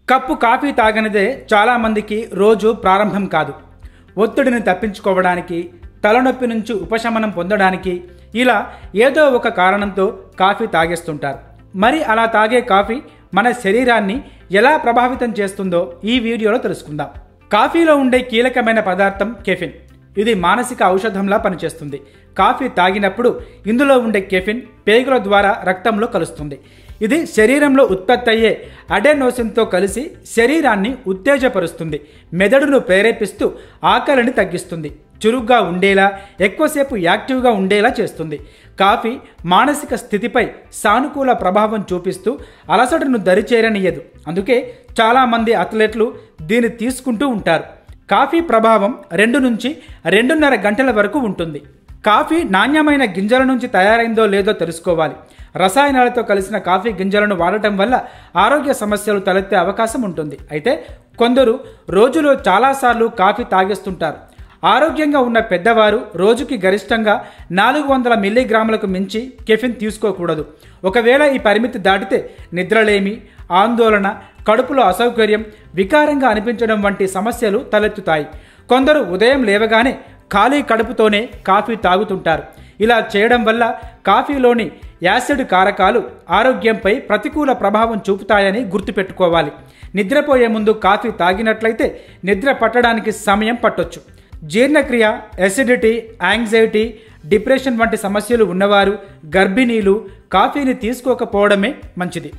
Cup coffee తాగనిదే చాలామందికి రోజు ప్రారంభం కాదు. ఒత్తిడిని తప్పించుకోవడానికి, తలనొప్పి నుంచి ఉపశమనం పొందడానికి ఇలా ఏదో ఒక కారణంతో కాఫీ తాగేస్తుంటారు. మరి అలా తాగే కాఫీ మన శరీరాన్ని ఎలా ప్రభావితం చేస్తుందో ఈ వీడియోలో తెలుసుకుందాం. కాఫీలో ఉండే కీలకమైన పదార్థం కెఫిన్. ఇది మానసిక ఔషధంలా పనిచేస్తుంది. కాఫీ తాగినప్పుడు ఇందులో ఉండే కెఫిన్ పేగుల ద్వారా రక్తంలో కలుస్తుంది. ఇది శరీరంలో ఉత్పత్తి అయ్యే అడెనోసిన్తో కలిసి శరీరాన్ని ఉత్తేజపరుస్తుంది. మెదడును ప్రేరేపిస్తూ ఆకలిని తగ్గిస్తుంది. చురుగ్గా ఉండేలా, ఎక్కువసేపు యాక్టివ్గా ఉండేలా చేస్తుంది. కాఫీ మానసిక స్థితిపై సానుకూల ప్రభావం చూపిస్తూ అలసటను దరిచేరనియదు. అందుకే చాలామంది అథ్లెట్లు దీన్ని తీసుకుంటూ ఉంటారు. కాఫీ ప్రభావం 2 నుంచి 2.5 గంటల వరకు ఉంటుంది. కాఫీ నాణ్యమైన గింజల నుంచి తయారైందో లేదో తెలుసుకోవాలి. రసాయనాలతో కలిసిన కాఫీ గింజలను వాడటం వల్ల ఆరోగ్య సమస్యలు తలెత్తే అవకాశం ఉంటుంది. అయితే కొందరు రోజులో చాలాసార్లు కాఫీ తాగేస్తుంటారు. ఆరోగ్యంగా ఉన్న పెద్దవారు రోజుకి గరిష్టంగా 400 మిల్లీగ్రాములకు మించి కెఫిన్ తీసుకోకూడదు. ఒకవేళ ఈ పరిమితి దాటితే నిద్రలేమి, ఆందోళన, కడుపులో అసౌకర్యం, వికారంగా అనిపించడం వంటి సమస్యలు తలెత్తుతాయి. కొందరు ఉదయం లేవగానే ఖాళీ కడుపుతోనే కాఫీ తాగుతుంటారు. ఇలా చేయడం వల్ల కాఫీలోని యాసిడ్ కారకాలు ఆరోగ్యంపై ప్రతికూల ప్రభావం చూపుతాయని గుర్తుపెట్టుకోవాలి. నిద్రపోయే ముందు కాఫీ తాగినట్లయితే నిద్ర పట్టడానికి సమయం పట్టొచ్చు. జీర్ణక్రియ, ఎసిడిటీ, యాంగ్జైటీ, డిప్రెషన్ వంటి సమస్యలు ఉన్నవారు, గర్భిణీలు కాఫీని తీసుకోకపోవడమే మంచిది.